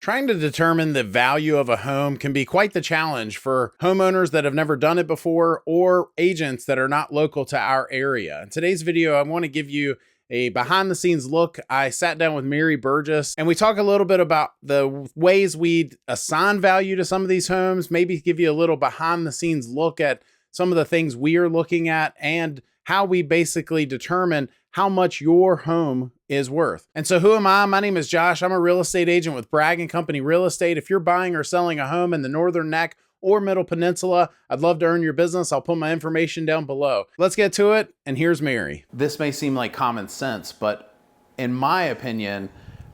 Trying to determine the value of a home can be quite the challenge for homeowners that have never done it before or agents that are not local to our area. In today's video, I want to give you a behind the scenes look. I sat down with Mary Burgess and we talk a little bit about the ways we assign value to some of these homes, maybe give you a little behind the scenes look at some of the things we are looking at and how we basically determine how much your home is worth. And so who am I? My name is Josh. I'm a real estate agent with Bragg & Company Real Estate. If you're buying or selling a home in the Northern Neck or Middle Peninsula, I'd love to earn your business. I'll put my information down below. Let's get to it. And here's Mary. This may seem like common sense, but in my opinion,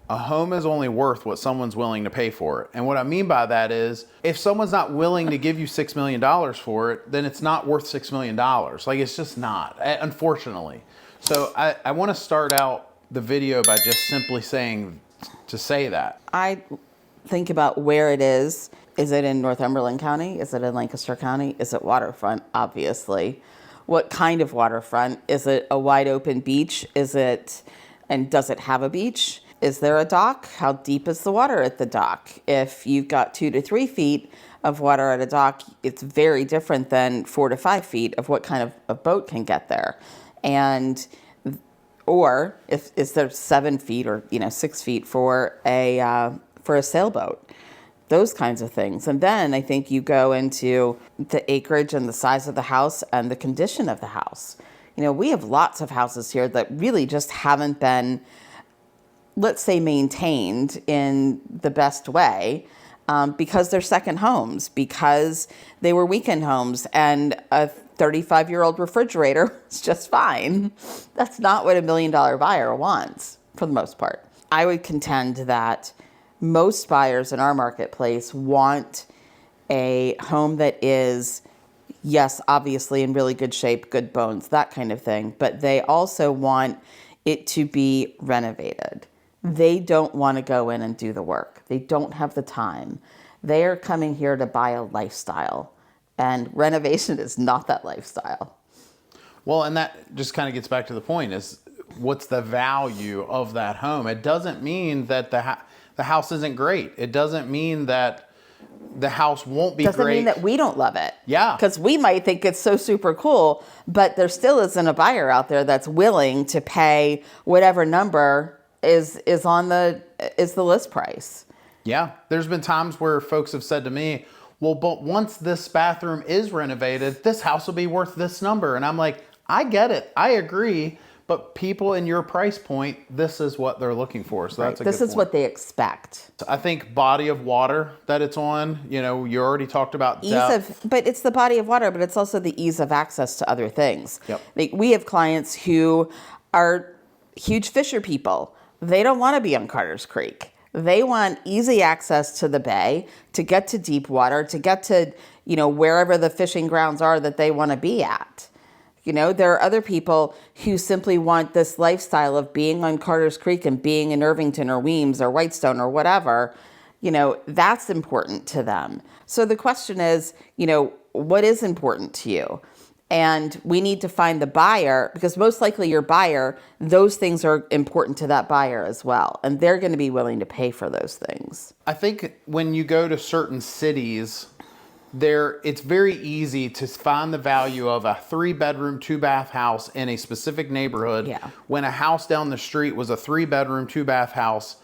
a home is only worth what someone's willing to pay for it. And what I mean by that is if someone's not willing to give you $6 million for it, then it's not worth $6 million. Like it's just not, unfortunately. So I want to start out the video by just simply saying that. I think about where it is. Is it in Northumberland County? Is it in Lancaster County? Is it waterfront? Obviously. What kind of waterfront? Is it a wide open beach? And does it have a beach? Is there a dock? How deep is the water at the dock? If you've got 2 to 3 feet of water at a dock, it's very different than 4 to 5 feet of what kind of a boat can get there. Or is there 7 feet or 6 feet for a sailboat? Those kinds of things. And then I think you go into the acreage and the size of the house and the condition of the house. We have lots of houses here that really just haven't been, let's say, maintained in the best way because they're second homes, because they were weekend homes, and a 35-year-old refrigerator is just fine. That's not what $1 million buyer wants for the most part. I would contend that most buyers in our marketplace want a home that is, yes, obviously in really good shape, good bones, that kind of thing, but they also want it to be renovated. They don't want to go in and do the work. They don't have the time. They are coming here to buy a lifestyle. And renovation is not that lifestyle. Well, and that just kind of gets back to the point is what's the value of that home? It doesn't mean that the house isn't great. It doesn't mean that the house won't be great. Doesn't mean that we don't love it. Yeah. Because we might think it's so super cool, but there still isn't a buyer out there that's willing to pay whatever number is the list price. Yeah. There's been times where folks have said to me, well, but once this bathroom is renovated, this house will be worth this number. And I'm like, I get it. I agree. But people in your price point, this is what they're looking for. So that's a good point. This is what they expect. I think body of water that it's on, you already talked about depth. But it's the body of water, but it's also the ease of access to other things. Yep. We have clients who are huge fisher people. They don't want to be on Carter's Creek. They want easy access to the bay, to get to deep water, to get to, wherever the fishing grounds are that they want to be at. There are other people who simply want this lifestyle of being on Carter's Creek and being in Irvington or Weems or Whitestone or whatever. That's important to them. So the question is, what is important to you? And we need to find the buyer, because most likely your buyer, those things are important to that buyer as well. And they're going to be willing to pay for those things. I think when you go to certain cities, it's very easy to find the value of a 3-bedroom, 2-bath house in a specific neighborhood. Yeah. When a house down the street was a 3-bedroom, 2-bath house.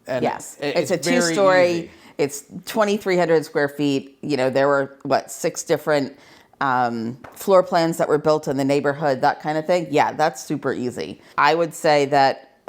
And yes, it's a 2-story. Easy. It's 2,300 square feet. There were 6 different floor plans that were built in the neighborhood, that kind of thing. Yeah, that's super easy. I would say that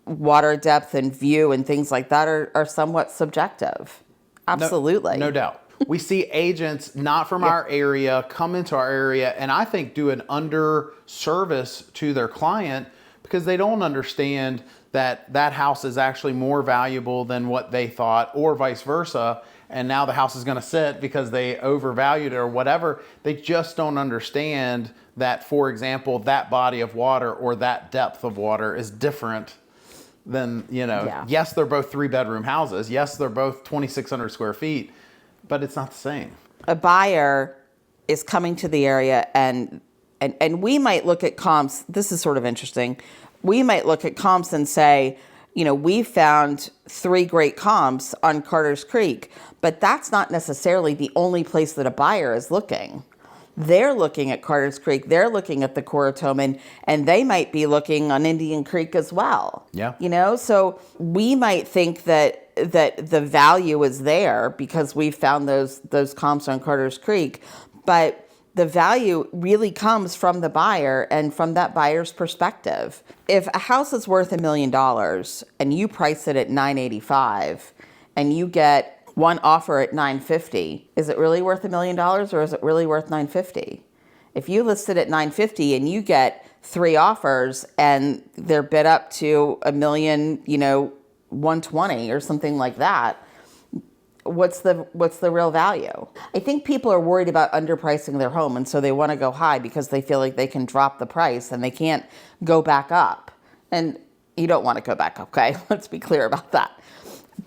water depth and view and things like that are somewhat subjective. Absolutely. No doubt. We see agents not from our area come into our area and I think do an underservice to their client because they don't understand that house is actually more valuable than what they thought, or vice versa. And now the house is going to sit because they overvalued it or whatever. They just don't understand that, for example, that body of water or that depth of water is different than, yes, they're both 3-bedroom houses. Yes, they're both 2,600 square feet, but it's not the same. A buyer is coming to the area and we might look at comps. This is sort of interesting. We might look at comps and say, We found 3 great comps on Carter's Creek, but that's not necessarily the only place that a buyer is looking. They're looking at Carter's Creek, they're looking at the Coratoman, and they might be looking on Indian Creek as well. Yeah. So we might think that the value is there because we found those comps on Carter's Creek, but the value really comes from the buyer and from that buyer's perspective. If a house is worth $1 million and you price it at $985 and you get one offer at $950, is it really worth $1 million or is it really worth $950? If you list it at $950 and you get 3 offers and they're bid up to $1,120,000 or something like that, what's the real value? I think people are worried about underpricing their home, and so they want to go high because they feel like they can drop the price and they can't go back up. And you don't want to go back up, okay? Let's be clear about that.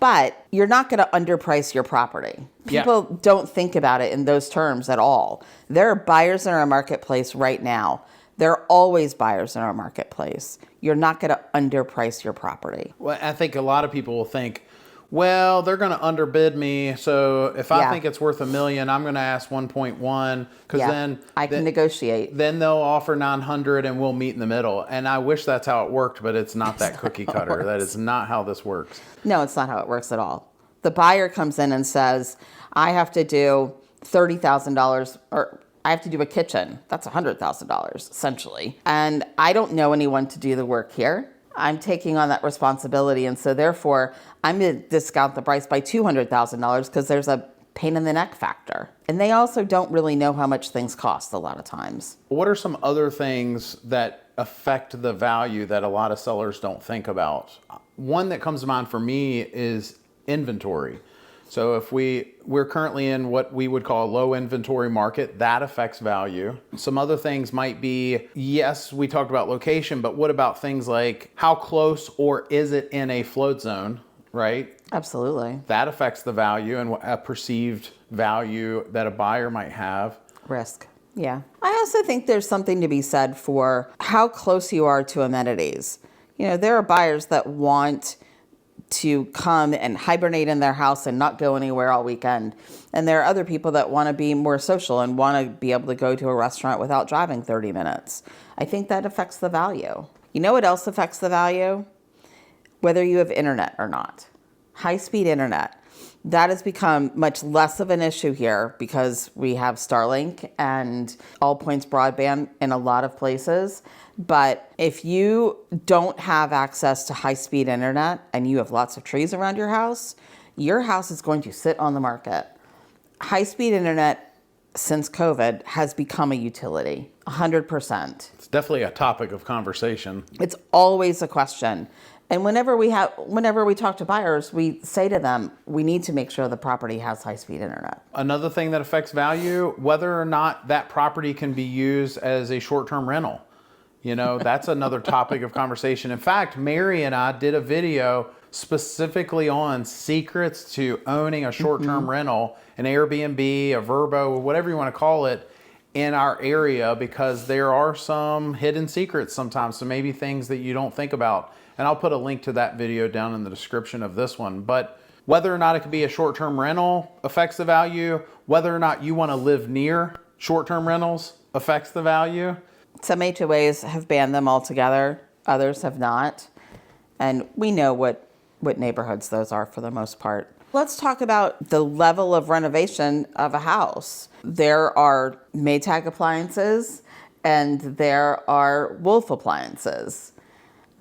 But you're not going to underprice your property. People don't think about it in those terms at all. There are buyers in our marketplace right now. There are always buyers in our marketplace. You're not going to underprice your property. Well, I think a lot of people will think, well, they're going to underbid me. So if I think it's worth $1 million, I'm going to ask 1.1 because then I can negotiate. Then they'll offer 900 and we'll meet in the middle. And I wish that's how it worked, but it's not that cookie cutter. That is not how this works. No, it's not how it works at all. The buyer comes in and says, I have to do $30,000 or I have to do a kitchen. That's $100,000 essentially. And I don't know anyone to do the work here. I'm taking on that responsibility. And so therefore, I'm going to discount the price by $200,000 because there's a pain in the neck factor. And they also don't really know how much things cost a lot of times. What are some other things that affect the value that a lot of sellers don't think about? One that comes to mind for me is inventory. So if we're currently in what we would call a low inventory market, that affects value. Some other things might be, yes, we talked about location, but what about things like how close or is it in a flood zone, right? Absolutely. That affects the value and a perceived value that a buyer might have. Risk. Yeah. I also think there's something to be said for how close you are to amenities. There are buyers that want to come and hibernate in their house and not go anywhere all weekend. And there are other people that want to be more social and want to be able to go to a restaurant without driving 30 minutes. I think that affects the value. You know what else affects the value? Whether you have internet or not. High-speed internet. That has become much less of an issue here because we have Starlink and all points broadband in a lot of places. But if you don't have access to high-speed internet and you have lots of trees around your house is going to sit on the market. High-speed internet since COVID has become a utility, 100%. It's definitely a topic of conversation. It's always a question. And whenever we talk to buyers, we say to them, we need to make sure the property has high-speed internet. Another thing that affects value, whether or not that property can be used as a short-term rental. That's another topic of conversation. In fact, Mary and I did a video specifically on secrets to owning a short-term rental, an Airbnb, a Vrbo, whatever you want to call it, in our area, because there are some hidden secrets sometimes. So maybe things that you don't think about. And I'll put a link to that video down in the description of this one. But whether or not it could be a short-term rental affects the value. Whether or not you want to live near short-term rentals affects the value. Some HOAs have banned them altogether. Others have not. And we know what neighborhoods those are for the most part. Let's talk about the level of renovation of a house. There are Maytag appliances and there are Wolf appliances.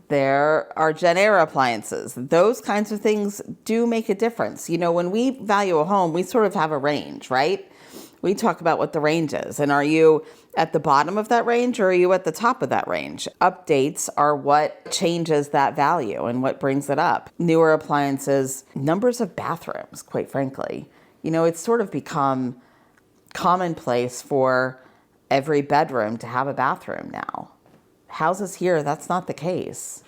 There are Genera appliances. Those kinds of things do make a difference. When we value a home, we sort of have a range, right? We talk about what the range is. And are you at the bottom of that range or are you at the top of that range? Updates are what changes that value and what brings it up. Newer appliances, numbers of bathrooms, quite frankly. It's sort of become commonplace for every bedroom to have a bathroom now. Houses here, that's not the case.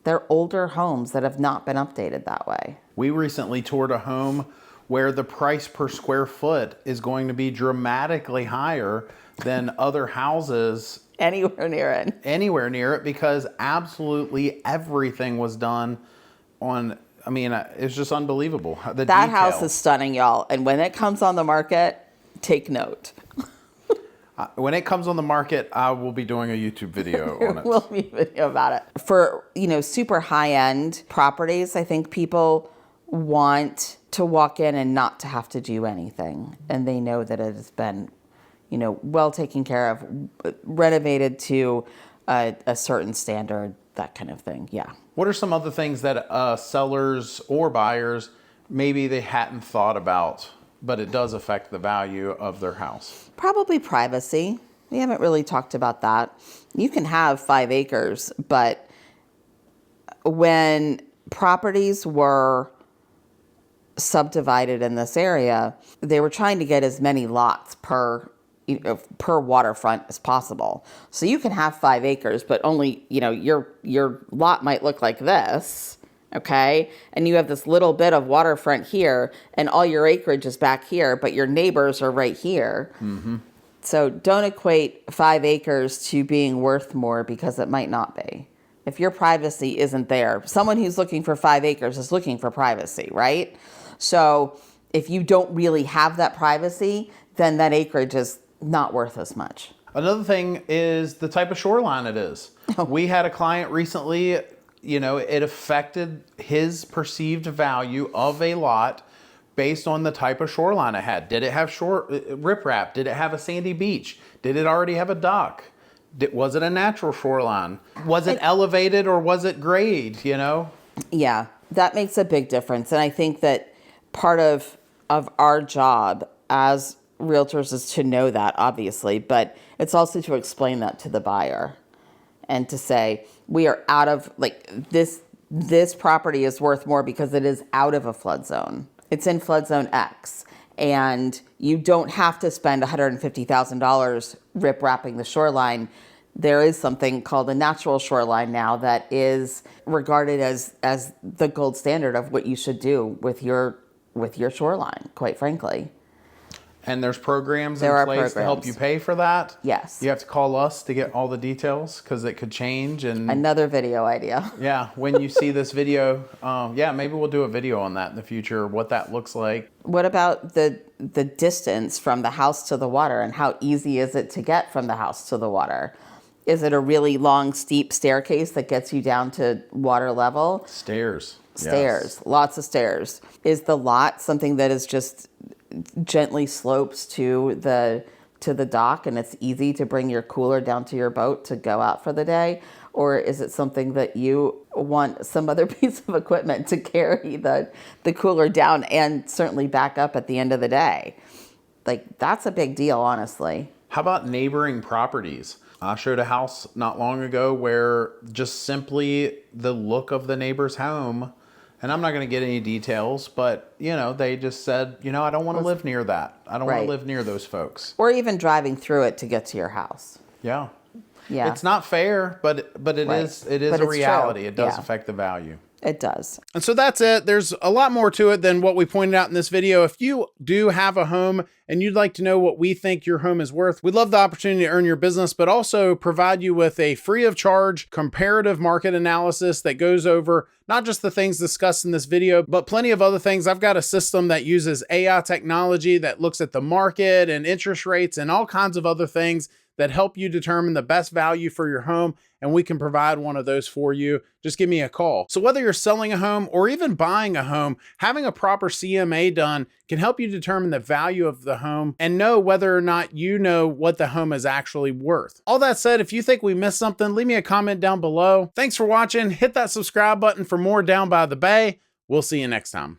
They're older homes that have not been updated that way. We recently toured a home where the price per square foot is going to be dramatically higher than other houses. Anywhere near it. Because absolutely everything was done on, I mean, it's just unbelievable. The That detail. house is stunning, y'all. And when it comes on the market, take note. When it comes on the market, I will be doing a YouTube video on it. There will be a video about it. For, super high-end properties, I think people want to walk in and not to have to do anything. And they know that it has been, well taken care of, renovated to a certain standard, that kind of thing. Yeah. What are some other things that sellers or buyers maybe they hadn't thought about, but it does affect the value of their house? Probably privacy. We haven't really talked about that. You can have 5 acres, but when properties were subdivided in this area, they were trying to get as many lots per waterfront as possible. So you can have 5 acres, but only, your lot might look like this, okay? And you have this little bit of waterfront here, and all your acreage is back here, but your neighbors are right here. Mm-hmm. So don't equate 5 acres to being worth more, because it might not be. If your privacy isn't there, someone who's looking for 5 acres is looking for privacy, right? So if you don't really have that privacy, then that acreage is not worth as much. Another thing is the type of shoreline it is. We had a client recently, it affected his perceived value of a lot based on the type of shoreline it had. Did it have riprap? Did it have a sandy beach? Did it already have a dock? Was it a natural shoreline? Was it elevated or was it grade, Yeah, that makes a big difference. And I think that part of our job as realtors is to know that, obviously, but it's also to explain that to the buyer and to say, we are out of, this property is worth more because it is out of a flood zone. It's in flood zone X, and you don't have to spend $150,000 rip-wrapping the shoreline. There is something called a natural shoreline now that is regarded as the gold standard of what you should do with your shoreline, quite frankly. And there's programs in place to help you pay for that? Yes. You have to call us to get all the details because it could change. And another video idea. Yeah, when you see this video, maybe we'll do a video on that in the future, what that looks like. What about the distance from the house to the water, and how easy is it to get from the house to the water? Is it a really long, steep staircase that gets you down to water level? Stairs. Stairs, yes. Lots of stairs. Is the lot something that is just gently slopes to the dock, and it's easy to bring your cooler down to your boat to go out for the day? Or is it something that you want some other piece of equipment to carry the cooler down and certainly back up at the end of the day? That's a big deal, honestly. How about neighboring properties? I showed a house not long ago where just simply the look of the neighbor's home, and I'm not going to get any details, but, they just said, I don't want to live near that. I don't want to live near those folks. Or even driving through it to get to your house. Yeah. Yeah. It's not fair, but it is a reality. True. It does affect the value. It does. And so that's it. There's a lot more to it than what we pointed out in this video. If you do have a home and you'd like to know what we think your home is worth, we'd love the opportunity to earn your business, but also provide you with a free of charge comparative market analysis that goes over not just the things discussed in this video, but plenty of other things. I've got a system that uses AI technology that looks at the market and interest rates and all kinds of other things that help you determine the best value for your home, and we can provide one of those for you. Just give me a call. So whether you're selling a home or even buying a home, having a proper CMA done can help you determine the value of the home and know whether or not you know what the home is actually worth. All that said, if you think we missed something, leave me a comment down below. Thanks for watching. Hit that subscribe button for more Down by the Bay. We'll see you next time.